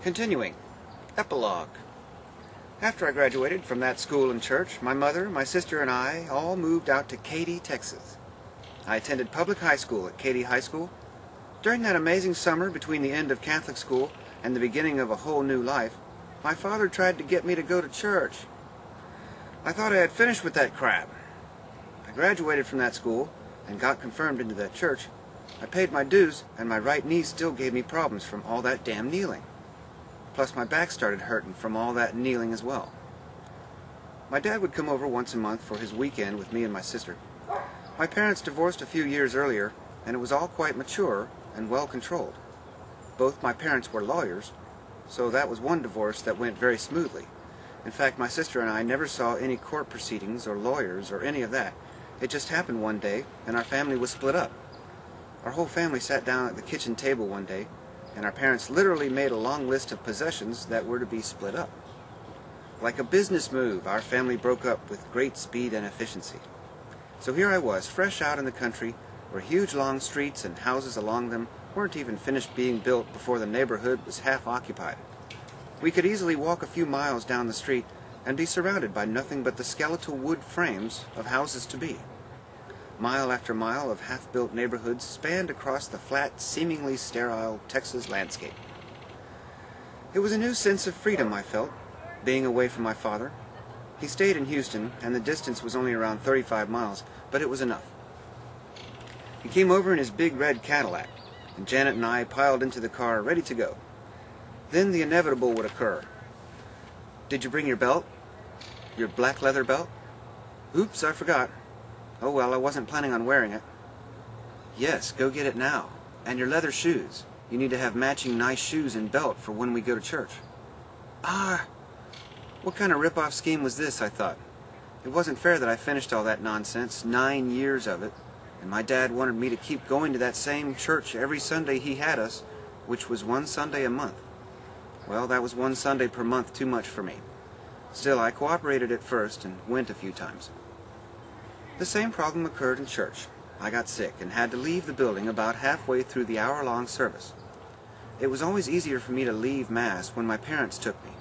Continuing. Epilogue. After I graduated from that school and church, my mother, my sister, and I all moved out to Katy, Texas. I attended public high school at Katy High School. During that amazing summer between the end of Catholic school and the beginning of a whole new life, my father tried to get me to go to church. I thought I had finished with that crap. I graduated from that school and got confirmed into that church. I paid my dues, and my right knee still gave me problems from all that damn kneeling. Plus my back started hurting from all that kneeling as well. My dad would come over once a month for his weekend with me and my sister. My parents divorced a few years earlier, and it was all quite mature and well controlled. Both my parents were lawyers, so that was one divorce that went very smoothly. In fact, my sister and I never saw any court proceedings or lawyers or any of that. It just happened one day, and our family was split up. Our whole family sat down at the kitchen table one day, and our parents literally made a long list of possessions that were to be split up. Like a business move, our family broke up with great speed and efficiency. So here I was, fresh out in the country, where huge long streets and houses along them weren't even finished being built before the neighborhood was half occupied. We could easily walk a few miles down the street and be surrounded by nothing but the skeletal wood frames of houses to be. Mile after mile of half-built neighborhoods spanned across the flat, seemingly sterile Texas landscape. It was a new sense of freedom I felt, being away from my father. He stayed in Houston, and the distance was only around 35 miles, but it was enough. He came over in his big red Cadillac, and Janet and I piled into the car, ready to go. Then the inevitable would occur. "Did you bring your belt? Your black leather belt?" "Oops, I forgot." "Oh well, I wasn't planning on wearing it." "Yes, go get it now. And your leather shoes. You need to have matching nice shoes and belt for when we go to church." What kind of rip-off scheme was this, I thought. It wasn't fair that I finished all that nonsense, 9 years of it, and my dad wanted me to keep going to that same church every Sunday he had us, which was one Sunday a month. Well, that was one Sunday per month too much for me. Still, I cooperated at first and went a few times. The same problem occurred in church. I got sick and had to leave the building about halfway through the hour-long service. It was always easier for me to leave Mass when my parents took me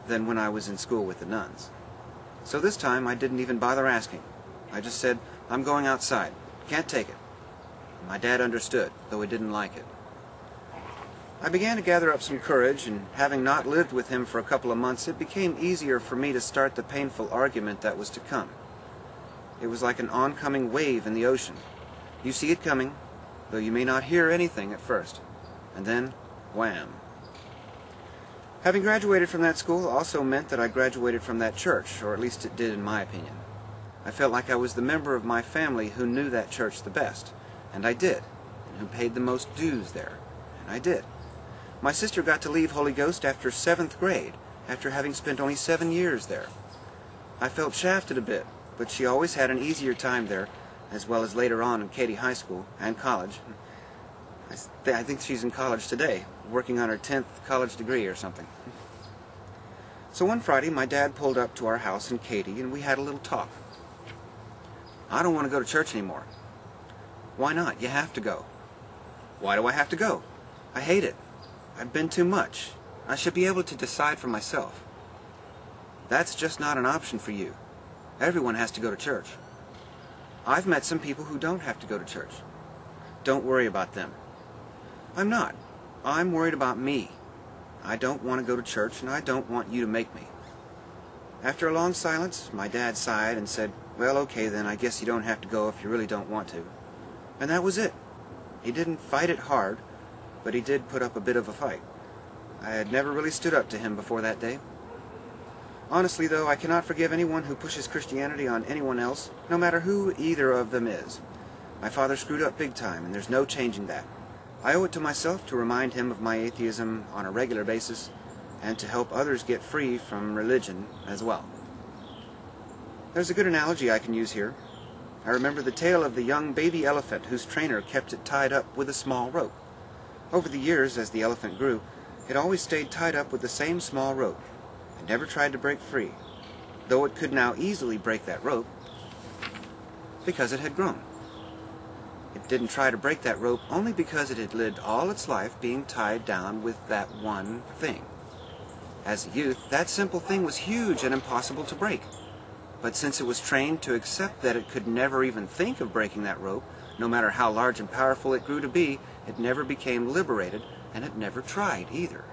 than when I was in school with the nuns. So this time I didn't even bother asking. I just said, "I'm going outside. Can't take it." My dad understood, though he didn't like it. I began to gather up some courage, and having not lived with him for a couple of months, it became easier for me to start the painful argument that was to come. It was like an oncoming wave in the ocean. You see it coming, though you may not hear anything at first. And then, wham. Having graduated from that school also meant that I graduated from that church, or at least it did in my opinion. I felt like I was the member of my family who knew that church the best, and I did, and who paid the most dues there, and I did. My sister got to leave Holy Ghost after 7th grade, after having spent only 7 years there. I felt shafted a bit, but she always had an easier time there, as well as later on in Katy High School and college. I think she's in college today, working on her 10th college degree or something. So one Friday, my dad pulled up to our house in Katy, and we had a little talk. "I don't want to go to church anymore." "Why not? You have to go." "Why do I have to go? I hate it. I've been too much. I should be able to decide for myself." "That's just not an option for you. Everyone has to go to church." "I've met some people who don't have to go to church." "Don't worry about them." "I'm not. I'm worried about me. I don't want to go to church, and I don't want you to make me." After a long silence, my dad sighed and said, "Well, okay then, I guess you don't have to go if you really don't want to." And that was it. He didn't fight it hard, but he did put up a bit of a fight. I had never really stood up to him before that day. Honestly, though, I cannot forgive anyone who pushes Christianity on anyone else, no matter who either of them is. My father screwed up big time, and there's no changing that. I owe it to myself to remind him of my atheism on a regular basis, and to help others get free from religion as well. There's a good analogy I can use here. I remember the tale of the young baby elephant whose trainer kept it tied up with a small rope. Over the years, as the elephant grew, it always stayed tied up with the same small rope, and never tried to break free, though it could now easily break that rope, because it had grown. It didn't try to break that rope only because it had lived all its life being tied down with that one thing. As a youth, that simple thing was huge and impossible to break. But since it was trained to accept that it could never even think of breaking that rope, no matter how large and powerful it grew to be, it never became liberated, and it never tried either.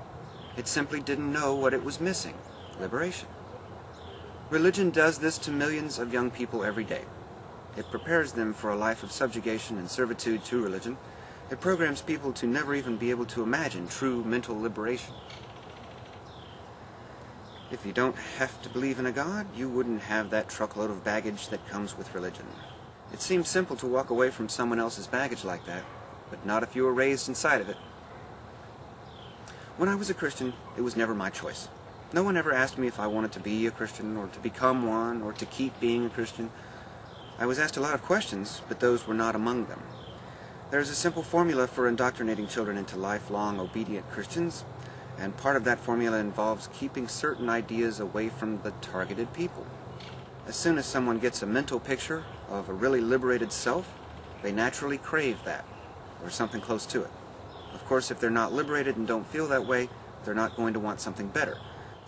It simply didn't know what it was missing: liberation. Religion does this to millions of young people every day. It prepares them for a life of subjugation and servitude to religion. It programs people to never even be able to imagine true mental liberation. If you don't have to believe in a God, you wouldn't have that truckload of baggage that comes with religion. It seems simple to walk away from someone else's baggage like that, but not if you were raised inside of it. When I was a Christian, it was never my choice. No one ever asked me if I wanted to be a Christian, or to become one, or to keep being a Christian. I was asked a lot of questions, but those were not among them. There is a simple formula for indoctrinating children into lifelong obedient Christians, and part of that formula involves keeping certain ideas away from the targeted people. As soon as someone gets a mental picture of a really liberated self, they naturally crave that, or something close to it. Of course, if they're not liberated and don't feel that way, they're not going to want something better.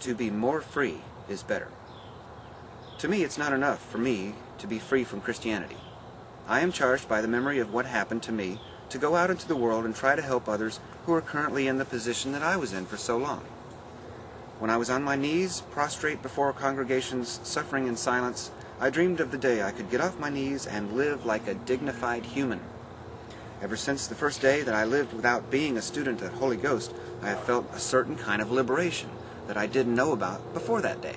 To be more free is better. To me, it's not enough for me to be free from Christianity. I am charged by the memory of what happened to me to go out into the world and try to help others who are currently in the position that I was in for so long. When I was on my knees, prostrate before congregations, suffering in silence, I dreamed of the day I could get off my knees and live like a dignified human. Ever since the first day that I lived without being a student at Holy Ghost, I have felt a certain kind of liberation that I didn't know about before that day.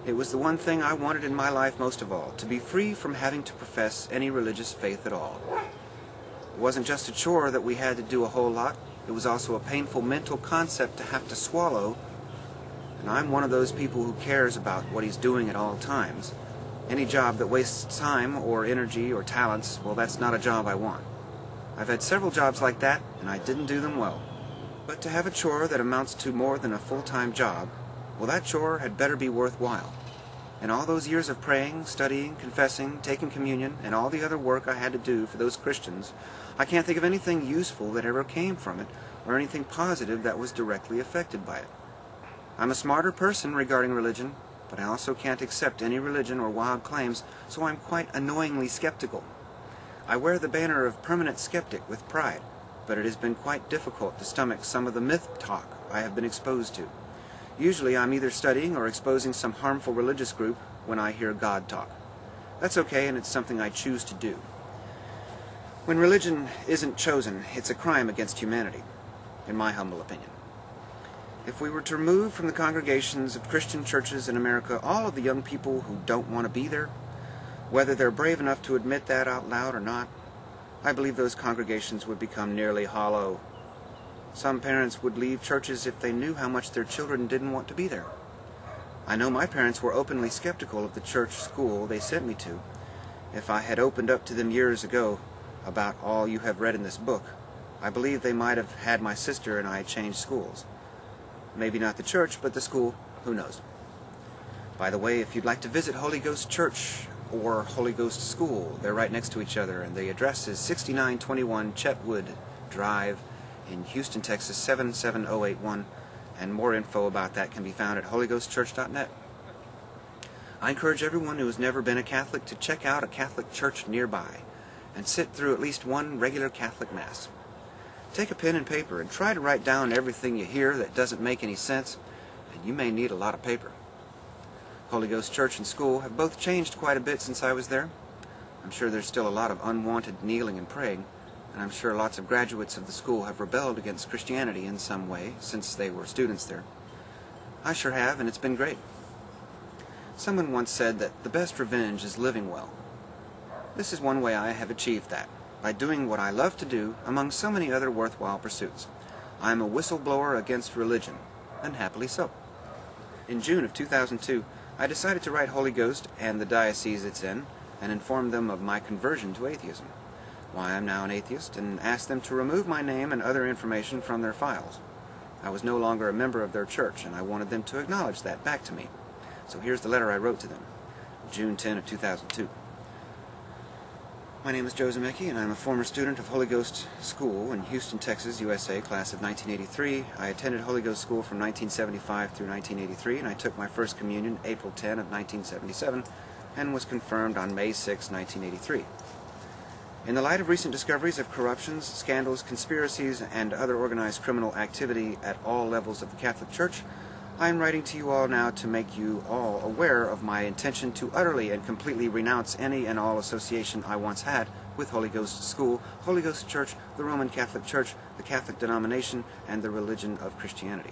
It was the one thing I wanted in my life most of all, to be free from having to profess any religious faith at all. It wasn't just a chore that we had to do a whole lot, it was also a painful mental concept to have to swallow, and I'm one of those people who cares about what he's doing at all times. Any job that wastes time or energy or talents, well, that's not a job I want. I've had several jobs like that, and I didn't do them well. But to have a chore that amounts to more than a full-time job, well, that chore had better be worthwhile. And all those years of praying, studying, confessing, taking communion, and all the other work I had to do for those Christians, I can't think of anything useful that ever came from it, or anything positive that was directly affected by it. I'm a smarter person regarding religion, but I also can't accept any religion or wild claims, so I'm quite annoyingly skeptical. I wear the banner of permanent skeptic with pride, but it has been quite difficult to stomach some of the myth talk I have been exposed to. Usually I'm either studying or exposing some harmful religious group when I hear God talk. That's okay, and it's something I choose to do. When religion isn't chosen, it's a crime against humanity, in my humble opinion. If we were to remove from the congregations of Christian churches in America all of the young people who don't want to be there, whether they're brave enough to admit that out loud or not, I believe those congregations would become nearly hollow. Some parents would leave churches if they knew how much their children didn't want to be there. I know my parents were openly skeptical of the church school they sent me to. If I had opened up to them years ago about all you have read in this book, I believe they might have had my sister and I change schools. Maybe not the church, but the school, who knows. By the way, if you'd like to visit Holy Ghost Church or Holy Ghost School, they're right next to each other, and the address is 6921 Chetwood Drive in Houston, Texas 77081, and more info about that can be found at holyghostchurch.net. I encourage everyone who has never been a Catholic to check out a Catholic church nearby and sit through at least one regular Catholic Mass. Take a pen and paper and try to write down everything you hear that doesn't make any sense, and you may need a lot of paper. Holy Ghost Church and School have both changed quite a bit since I was there. I'm sure there's still a lot of unwanted kneeling and praying, and I'm sure lots of graduates of the school have rebelled against Christianity in some way since they were students there. I sure have, and it's been great. Someone once said that the best revenge is living well. This is one way I have achieved that, by doing what I love to do among so many other worthwhile pursuits. I am a whistleblower against religion, and happily so. In June of 2002, I decided to write Holy Ghost and the diocese it's in and inform them of my conversion to atheism, why I'm now an atheist, and asked them to remove my name and other information from their files. I was no longer a member of their church, and I wanted them to acknowledge that back to me. So here's the letter I wrote to them, June 10 of 2002. My name is Joe Zemecki, and I'm a former student of Holy Ghost School in Houston, Texas, USA, class of 1983. I attended Holy Ghost School from 1975 through 1983, and I took my first communion April 10 of 1977 and was confirmed on May 6, 1983. In the light of recent discoveries of corruptions, scandals, conspiracies, and other organized criminal activity at all levels of the Catholic Church, I am writing to you all now to make you all aware of my intention to utterly and completely renounce any and all association I once had with Holy Ghost School, Holy Ghost Church, the Roman Catholic Church, the Catholic denomination, and the religion of Christianity.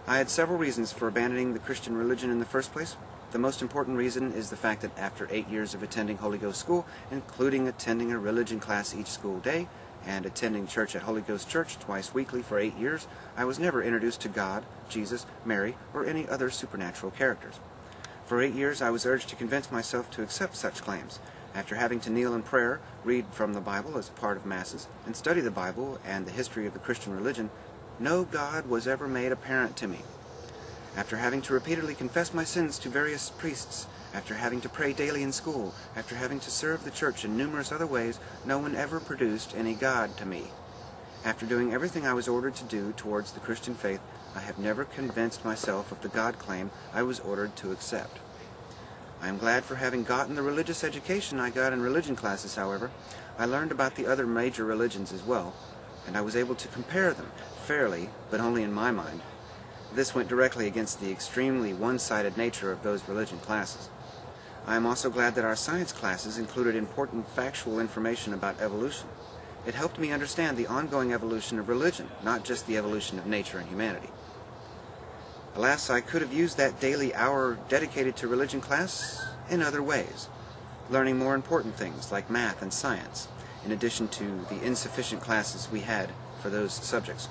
I had several reasons for abandoning the Christian religion in the first place. The most important reason is the fact that after 8 years of attending Holy Ghost School, including attending a religion class each school day, and attending church at Holy Ghost Church twice weekly for 8 years, I was never introduced to God, Jesus, Mary, or any other supernatural characters. For 8 years I was urged to convince myself to accept such claims. After having to kneel in prayer, read from the Bible as a part of Masses, and study the Bible and the history of the Christian religion, no God was ever made apparent to me. After having to repeatedly confess my sins to various priests, after having to pray daily in school, after having to serve the church in numerous other ways, no one ever produced any God to me. After doing everything I was ordered to do towards the Christian faith, I have never convinced myself of the God claim I was ordered to accept. I am glad for having gotten the religious education I got in religion classes, however. I learned about the other major religions as well, and I was able to compare them fairly, but only in my mind. This went directly against the extremely one-sided nature of those religion classes. I am also glad that our science classes included important factual information about evolution. It helped me understand the ongoing evolution of religion, not just the evolution of nature and humanity. Alas, I could have used that daily hour dedicated to religion class in other ways, learning more important things like math and science, in addition to the insufficient classes we had for those subjects.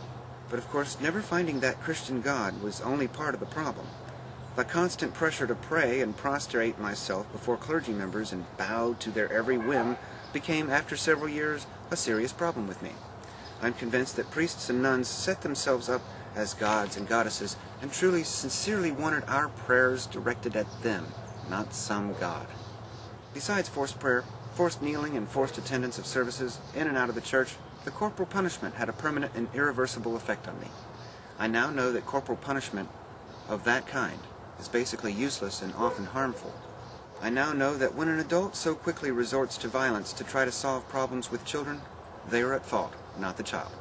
But of course, never finding that Christian God was only part of the problem. The constant pressure to pray and prostrate myself before clergy members and bow to their every whim became, after several years, a serious problem with me. I'm convinced that priests and nuns set themselves up as gods and goddesses and truly, sincerely wanted our prayers directed at them, not some god. Besides forced prayer, forced kneeling, and forced attendance of services in and out of the church, the corporal punishment had a permanent and irreversible effect on me. I now know that corporal punishment of that kind is basically useless and often harmful. I now know that when an adult so quickly resorts to violence to try to solve problems with children, they are at fault, not the child.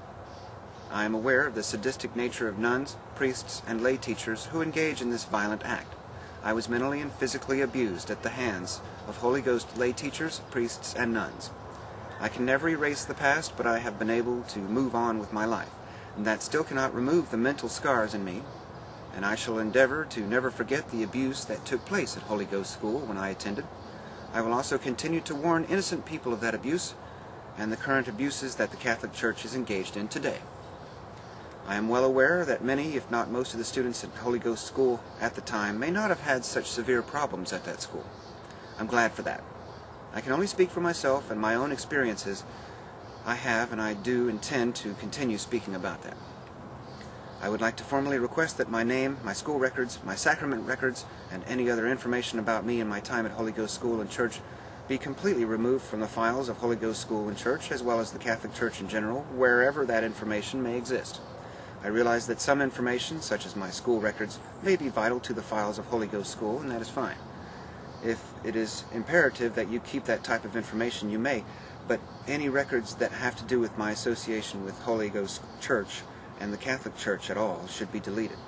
I am aware of the sadistic nature of nuns, priests, and lay teachers who engage in this violent act. I was mentally and physically abused at the hands of Holy Ghost lay teachers, priests, and nuns. I can never erase the past, but I have been able to move on with my life, and that still cannot remove the mental scars in me, and I shall endeavor to never forget the abuse that took place at Holy Ghost School when I attended. I will also continue to warn innocent people of that abuse and the current abuses that the Catholic Church is engaged in today. I am well aware that many, if not most of the students at Holy Ghost School at the time may not have had such severe problems at that school. I'm glad for that. I can only speak for myself and my own experiences. I have and I do intend to continue speaking about them. I would like to formally request that my name, my school records, my sacrament records, and any other information about me and my time at Holy Ghost School and Church be completely removed from the files of Holy Ghost School and Church, as well as the Catholic Church in general, wherever that information may exist. I realize that some information, such as my school records, may be vital to the files of Holy Ghost School, and that is fine. If it is imperative that you keep that type of information, you may, but any records that have to do with my association with Holy Ghost Church and the Catholic Church at all should be deleted.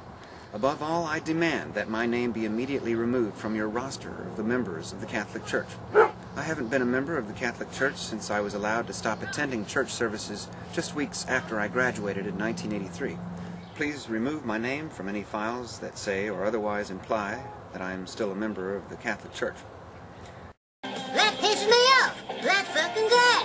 Above all, I demand that my name be immediately removed from your roster of the members of the Catholic Church. I haven't been a member of the Catholic Church since I was allowed to stop attending church services just weeks after I graduated in 1983. Please remove my name from any files that say or otherwise imply that I am still a member of the Catholic Church. That pisses me off. That's fucking good.